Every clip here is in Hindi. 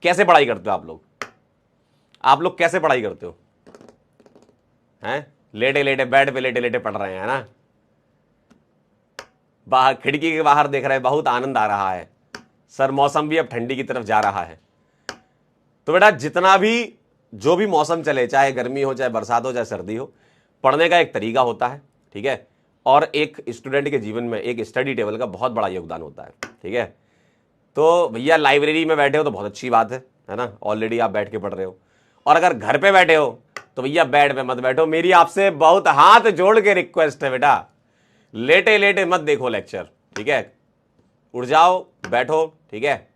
कैसे पढ़ाई करते हो आप लोग कैसे पढ़ाई करते हो? हैं, लेटे लेटे बेड पे लेटे लेटे पढ़ रहे हैं ना, बाहर खिड़की के बाहर देख रहे हैं, बहुत आनंद आ रहा है सर, मौसम भी अब ठंडी की तरफ जा रहा है। तो बेटा जितना भी जो भी मौसम चले, चाहे गर्मी हो, चाहे बरसात हो, चाहे सर्दी हो, पढ़ने का एक तरीका होता है, ठीक है। और एक स्टूडेंट के जीवन में एक स्टडी टेबल का बहुत बड़ा योगदान होता है, ठीक है। तो भैया लाइब्रेरी में बैठे हो तो बहुत अच्छी बात है ना, ऑलरेडी आप बैठ के पढ़ रहे हो। और अगर घर पे बैठे हो तो भैया बेड पे मत बैठो, मेरी आपसे बहुत हाथ जोड़ के रिक्वेस्ट है बेटा, लेटे लेटे मत देखो लेक्चर, ठीक है। उठ जाओ, बैठो, ठीक है।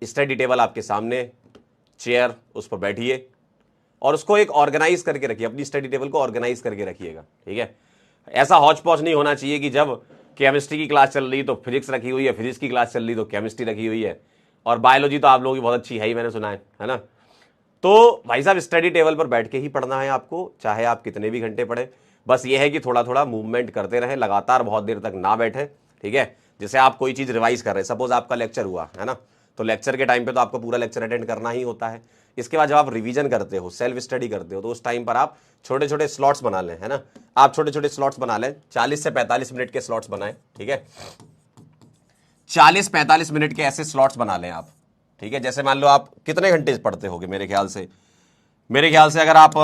स्टडी टेबल आपके सामने, चेयर, उस पर बैठिए और उसको एक ऑर्गेनाइज करके रखिए, अपनी स्टडी टेबल को ऑर्गेनाइज करके रखिएगा, ठीक है। ऐसा हौच पौच नहीं होना चाहिए कि जब केमिस्ट्री की क्लास चल रही तो फिजिक्स रखी हुई है, फिजिक्स की क्लास चल रही तो केमिस्ट्री रखी हुई है, और बायोलॉजी तो आप लोगों की बहुत अच्छी है ही, मैंने सुना है ना। तो भाई साहब स्टडी टेबल पर बैठ के ही पढ़ना है आपको, चाहे आप कितने भी घंटे पढ़े। बस ये है कि थोड़ा थोड़ा मूवमेंट करते रहें, लगातार बहुत देर तक ना बैठे, ठीक है। जैसे आप कोई चीज़ रिवाइज कर रहे हैं, सपोज आपका लेक्चर हुआ है ना, तो लेक्चर के टाइम पे तो आपको पूरा लेक्चर अटेंड करना ही होता है। इसके बाद जब आप रिवीजन करते हो, सेल्फ स्टडी करते हो, तो उस टाइम पर आप छोटे छोटे स्लॉट्स बना लें, है ना। आप छोटे छोटे स्लॉट्स बना लें, 40 से 45 मिनट के स्लॉट्स बनाएं, ठीक है। 40-45 मिनट के ऐसे स्लॉट्स बना लें आप, ठीक है। जैसे मान लो आप कितने घंटे पढ़ते होगे, मेरे ख्याल से अगर आप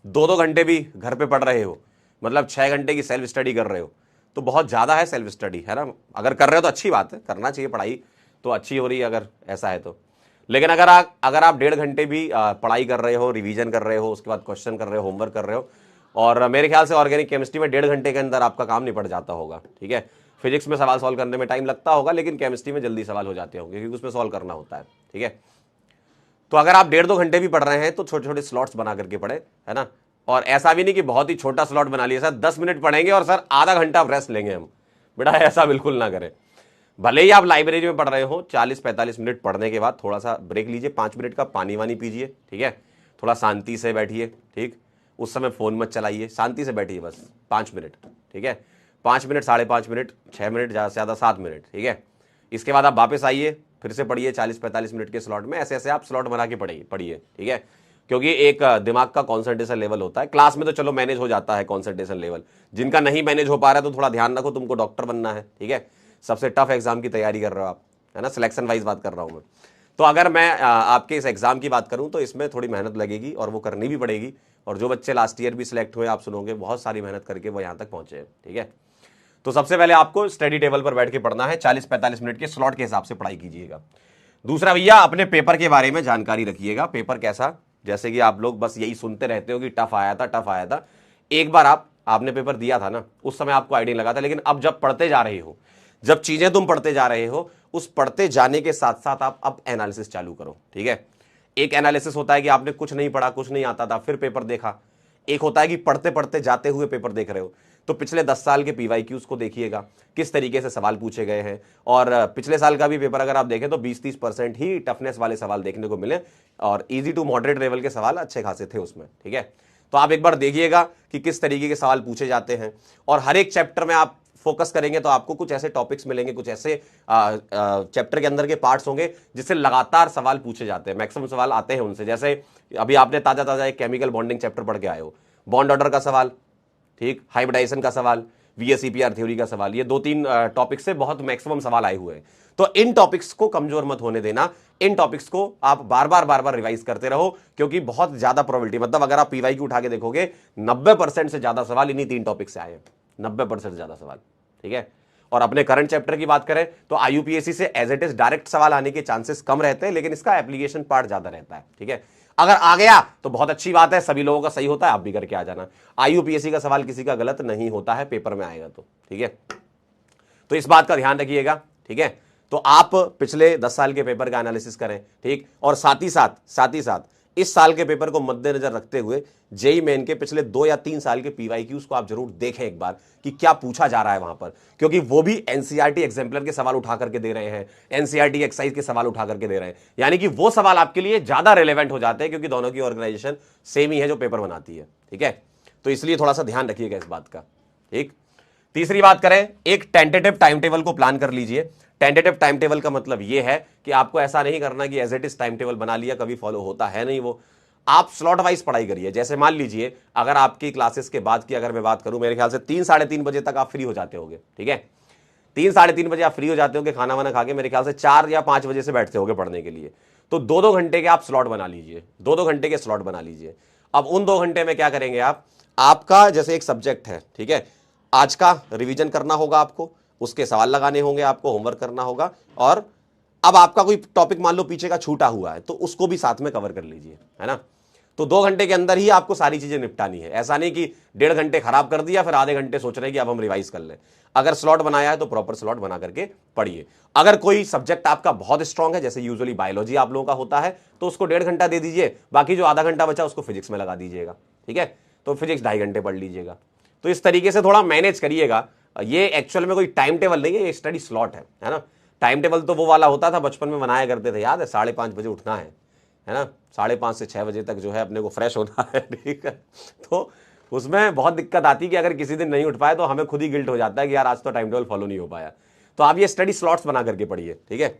2-2 घंटे भी घर पे पढ़ रहे हो, मतलब 6 घंटे की सेल्फ स्टडी कर रहे हो, तो बहुत ज़्यादा है सेल्फ स्टडी, है ना। अगर कर रहे हो तो अच्छी बात है, करना चाहिए, पढ़ाई तो अच्छी हो रही है अगर ऐसा है तो। लेकिन अगर आप 1.5 घंटे भी पढ़ाई कर रहे हो, रिवीजन कर रहे हो, उसके बाद क्वेश्चन कर रहे हो, होमवर्क कर रहे हो, और मेरे ख्याल से ऑर्गेनिक केमिस्ट्री में 1.5 घंटे के अंदर आपका काम निपट जाता होगा, ठीक है। फिजिक्स में सवाल सॉल्व करने में टाइम लगता होगा, लेकिन केमिस्ट्री में जल्दी सवाल हो जाते होंगे क्योंकि उसमें सॉल्व करना होता है, ठीक है। तो अगर आप 1.5-2 घंटे भी पढ़ रहे हैं तो छोटे छोटे स्लॉट्स बना करके पढ़े, है ना। और ऐसा भी नहीं कि बहुत ही छोटा स्लॉट बना लिया, सर 10 मिनट पढ़ेंगे और सर आधा घंटा रेस्ट लेंगे हम, बेटा ऐसा बिल्कुल ना करें। भले ही आप लाइब्रेरी में पढ़ रहे हो, 40-45 मिनट पढ़ने के बाद थोड़ा सा ब्रेक लीजिए, 5 मिनट का पानी वानी पीजिए, ठीक है। थोड़ा शांति से बैठिए, ठीक। उस समय फोन मत चलाइए, शांति से बैठिए बस 5 मिनट, ठीक है। 5 मिनट, 5.5 मिनट, 6 मिनट, ज़्यादा से ज़्यादा 7 मिनट, ठीक है। इसके बाद आप वापस आइए, फिर से पढ़िए 40-45 मिनट के स्लॉट में, ऐसे ऐसे आप स्लॉट बना के पढ़िए, ठीक है। क्योंकि एक दिमाग का कॉन्सेंट्रेशन लेवल होता है, क्लास में तो चलो मैनेज हो जाता है कॉन्सेंट्रेशन लेवल, जिनका नहीं मैनेज हो पा रहा है तो थोड़ा ध्यान रखो, तुमको डॉक्टर बनना है, ठीक है। सबसे टफ एग्जाम की तैयारी कर रहे हो आप, है ना, सिलेक्शन वाइज बात कर रहा हूँ मैं। तो अगर मैं आपके इस एग्जाम की बात करूँ तो इसमें थोड़ी मेहनत लगेगी और वो करनी भी पड़ेगी। और जो बच्चे लास्ट ईयर भी सिलेक्ट हुए, आप सुनोगे बहुत सारी मेहनत करके वो यहाँ तक पहुंचे हैं, ठीक है। तो सबसे पहले आपको स्टडी टेबल पर बैठ के पढ़ना है, 40-45 मिनट के स्लॉट के हिसाब से पढ़ाई कीजिएगा। दूसरा भैया, अपने पेपर के बारे में जानकारी रखिएगा। पेपर कैसा, जैसे कि आप लोग बस यही सुनते रहते हो कि टफ आया था, टफ आया था। एक बार आपने पेपर दिया था ना, उस समय आपको आइडिया लगा था, लेकिन अब जब पढ़ते जा रहे हो, जब चीजें तुम पढ़ते जा रहे हो, उस पढ़ते जाने के साथ साथ आप अब एनालिसिस चालू करो, ठीक है। एक एनालिसिस होता है कि आपने कुछ नहीं पढ़ा, कुछ नहीं आता था, फिर पेपर देखा। एक होता है कि पढ़ते पढ़ते जाते हुए पेपर देख रहे हो, तो पिछले 10 साल के पीवाईक्यूज को देखिएगा, किस तरीके से सवाल पूछे गए हैं। और पिछले साल का भी पेपर अगर आप देखें तो 20-30% ही टफनेस वाले सवाल देखने को मिले, और इजी टू मॉडरेट लेवल के सवाल अच्छे खासे थे उसमें, ठीक है। तो आप एक बार देखिएगा कि किस तरीके के सवाल पूछे जाते हैं, और हर एक चैप्टर में आप फोकस करेंगे तो आपको कुछ ऐसे टॉपिक्स मिलेंगे, कुछ ऐसे चैप्टर के अंदर के पार्ट्स होंगे जिससे लगातार सवाल पूछे जाते हैं, मैक्सिमम सवाल आते हैं उनसे। जैसे अभी आपने ताजा एक केमिकल बॉन्डिंग चैप्टर पढ़ के आए हो, बॉन्ड ऑर्डर का सवाल, ठीक, हाइब्रिडाइजेशन का सवाल, VSEPR थ्योरी का सवाल, ये 2-3 टॉपिक से बहुत मैक्सिमम सवाल आए हुए हैं। तो इन टॉपिक्स को कमजोर मत होने देना, इन टॉपिक्स को आप बार बार रिवाइज करते रहो, क्योंकि बहुत ज्यादा प्रोबेबिलिटी, मतलब अगर आप PYQ उठा के देखोगे 90% से ज्यादा सवाल इन्हीं 3 टॉपिक से आए हैं, 90% से ज्यादा सवाल, ठीक है। और अपने करंट चैप्टर की बात करें तो IUPAC से एज इट इज डायरेक्ट सवाल आने के चांसेस कम रहते हैं, लेकिन इसका एप्लीकेशन पार्ट ज्यादा रहता है, ठीक है। अगर आ गया तो बहुत अच्छी बात है, सभी लोगों का सही होता है, आप भी करके आ जाना। IUPAC का सवाल किसी का गलत नहीं होता है, पेपर में आएगा तो, ठीक है। तो इस बात का ध्यान रखिएगा, ठीक है। तो आप पिछले 10 साल के पेपर का एनालिसिस करें, ठीक। और साथ ही साथ इस साल के पेपर को मद्देनजर रखते हुए जेईई मेन के पिछले 2 या 3 साल के PYQs को आप जरूर देखें एक बार कि क्या पूछा जा रहा है वहां पर, क्योंकि वो भी NCERT एग्जाम्पलर के सवाल उठा करके दे रहे हैं, NCERT एक्सरसाइज के सवाल उठा करके दे रहे हैं, यानी कि वो सवाल आपके लिए ज्यादा रिलेवेंट हो जाते हैं, क्योंकि दोनों की ऑर्गेनाइजेशन सेम ही है जो पेपर बनाती है, ठीक है। तो इसलिए थोड़ा सा ध्यान रखिएगा इस बात का, ठीक। तीसरी बात करें, एक टेंटेटिव टाइम टेबल को प्लान कर लीजिए। टेंटेटिव टाइम टेबल का मतलब ये है कि आपको ऐसा नहीं करना कि as it is time table बना लिया, कभी फॉलो होता है नहीं वो। आप स्लॉट वाइज पढ़ाई करिए। जैसे मान लीजिए अगर आपकी क्लासेस के बाद की अगर मैं बात करूं, मेरे ख्याल से 3 साढ़े 3 बजे तक आप फ्री हो जाते होगे, ठीक है। 3 साढ़े 3 बजे आप फ्री हो जाते होगे खाना वाना खा के, मेरे ख्याल से 4 या 5 बजे से बैठते होगे पढ़ने के लिए। तो 2-2 घंटे के आप स्लॉट बना लीजिए, 2-2 घंटे के स्लॉट बना लीजिए। अब उन 2 घंटे में क्या करेंगे आप, आपका जैसे एक सब्जेक्ट है, ठीक है, आज का रिवीजन करना होगा आपको, उसके सवाल लगाने होंगे आपको, होमवर्क करना होगा, और अब आपका कोई टॉपिक मान लो पीछे का छूटा हुआ है तो उसको भी साथ में कवर कर लीजिए, है ना। तो 2 घंटे के अंदर ही आपको सारी चीजें निपटानी है। ऐसा नहीं कि 1.5 घंटे खराब कर दिया फिर आधे घंटे सोच रहे हैं कि अब हम रिवाइज कर लें। अगर स्लॉट बनाया है तो प्रॉपर स्लॉट बना करके पढ़िए। अगर कोई सब्जेक्ट आपका बहुत स्ट्रांग है, जैसे यूजुअली बायोलॉजी आप लोगों का होता है, तो उसको 1.5 घंटा दे दीजिए, बाकी जो आधा घंटा बचा उसको फिजिक्स में लगा दीजिएगा, ठीक है। तो फिजिक्स 2.5 घंटे पढ़ लीजिएगा। तो इस तरीके से थोड़ा मैनेज करिएगा। ये एक्चुअल में कोई टाइम टेबल नहीं है, ये स्टडी स्लॉट है ना। टाइम टेबल तो वो वाला होता था बचपन में बनाया करते थे, याद है, 5:30 बजे उठना है ना, 5:30 से 6 बजे तक जो है अपने को फ्रेश होना है, ठीक है। तो उसमें बहुत दिक्कत आती है कि अगर किसी दिन नहीं उठ पाए तो हमें खुद ही गिल्ट हो जाता है कि यार आज तो टाइम टेबल फॉलो नहीं हो पाया। तो आप ये स्टडी स्लॉट्स बना करके पढ़िए, ठीक है।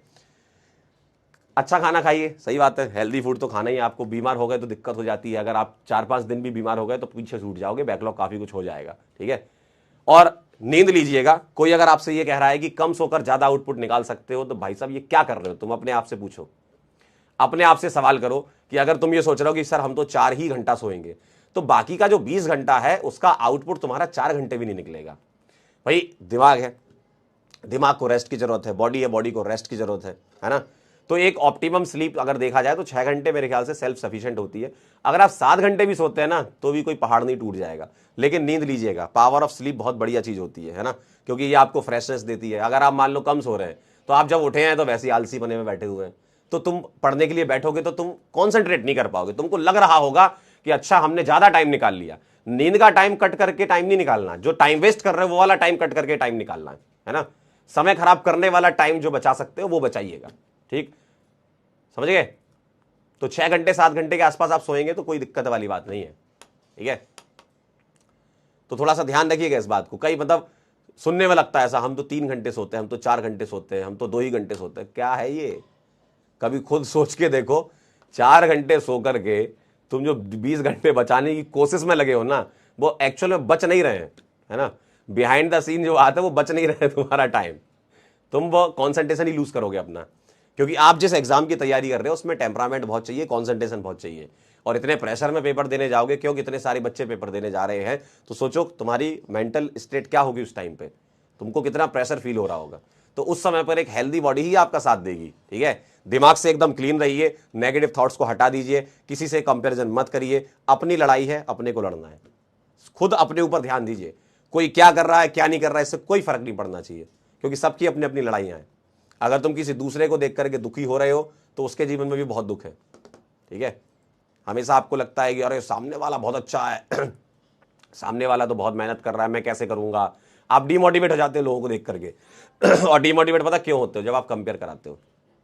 अच्छा खाना खाइए, सही बात है, हेल्दी फूड तो खाना ही है। आपको बीमार हो गए तो दिक्कत हो जाती है, अगर आप 4-5 दिन भी बीमार हो गए तो पीछे छूट जाओगे, बैकलॉग काफी कुछ हो जाएगा, ठीक है। और नींद लीजिएगा। कोई अगर आपसे ये कह रहा है कि कम सोकर ज्यादा आउटपुट निकाल सकते हो, तो भाई साहब ये क्या कर रहे हो, तुम अपने आप से पूछो, अपने आप से सवाल करो कि अगर तुम ये सोच रहे हो कि सर हम तो 4 ही घंटा सोएंगे, तो बाकी का जो 20 घंटा है उसका आउटपुट तुम्हारा 4 घंटे भी नहीं निकलेगा। भाई दिमाग है, दिमाग को रेस्ट की जरूरत है, बॉडी है, बॉडी को रेस्ट की जरूरत है ना। तो एक ऑप्टिमम स्लीप अगर देखा जाए तो 6 घंटे मेरे ख्याल से सेल्फ सफिशिएंट होती है। अगर आप 7 घंटे भी सोते हैं ना तो भी कोई पहाड़ नहीं टूट जाएगा, लेकिन नींद लीजिएगा। पावर ऑफ स्लीप बहुत बढ़िया चीज होती है ना, क्योंकि ये आपको फ्रेशनेस देती है। अगर आप मान लो कम सो रहे हैं तो आप जब उठे हैं तो वैसे ही आलसी बने में बैठे हुए हैं, तो तुम पढ़ने के लिए बैठोगे तो तुम कॉन्सेंट्रेट नहीं कर पाओगे। तुमको लग रहा होगा कि अच्छा हमने ज्यादा टाइम निकाल लिया। नींद का टाइम कट करके टाइम नहीं निकालना, जो टाइम वेस्ट कर रहे हो वो वाला टाइम कट करके टाइम निकालना है ना। समय खराब करने वाला टाइम जो बचा सकते हो वो बचाइएगा, ठीक, समझ गए। तो 6 घंटे 7 घंटे के आसपास आप सोएंगे तो कोई दिक्कत वाली बात नहीं है, ठीक है। तो थोड़ा सा ध्यान रखिएगा इस बात को। कई मतलब सुनने में लगता है ऐसा, हम तो 3 घंटे सोते हैं, हम तो 4 घंटे सोते हैं, हम तो 2 ही घंटे सोते हैं। क्या है ये, कभी खुद सोच के देखो। 4 घंटे सो करके तुम जो 20 घंटे बचाने की कोशिश में लगे हो ना, वो एक्चुअल में बच नहीं रहे हैं, है ना। बिहाइंड द सीन जो आता है वो बच नहीं रहे तुम्हारा टाइम। तुम वो कॉन्सेंट्रेशन ही लूज करोगे अपना, क्योंकि आप जिस एग्जाम की तैयारी कर रहे हो उसमें टेम्परामेंट बहुत चाहिए, कॉन्सेंट्रेशन बहुत चाहिए। और इतने प्रेशर में पेपर देने जाओगे, क्योंकि इतने सारे बच्चे पेपर देने जा रहे हैं, तो सोचो तुम्हारी मेंटल स्टेट क्या होगी उस टाइम पे, तुमको कितना प्रेशर फील हो रहा होगा। तो उस समय पर एक हेल्दी बॉडी ही आपका साथ देगी, ठीक है। दिमाग से एकदम क्लीन रहिए, नेगेटिव थॉट्स को हटा दीजिए, किसी से कंपैरिजन मत करिए। अपनी लड़ाई है, अपने को लड़ना है, खुद अपने ऊपर ध्यान दीजिए। कोई क्या कर रहा है क्या नहीं कर रहा है इससे कोई फर्क नहीं पड़ना चाहिए, क्योंकि सबकी अपनी अपनी लड़ाइयां हैं। अगर तुम किसी दूसरे को देख करके दुखी हो रहे हो तो उसके जीवन में भी बहुत दुख है, ठीक है। हमेशा आपको लगता है कि अरे सामने वाला बहुत अच्छा है सामने वाला तो बहुत मेहनत कर रहा है, मैं कैसे करूंगा। आप डिमोटिवेट हो जाते हो लोगों को देख करके और डिमोटिवेट पता क्यों होते हो, जब आप कंपेयर कराते हो।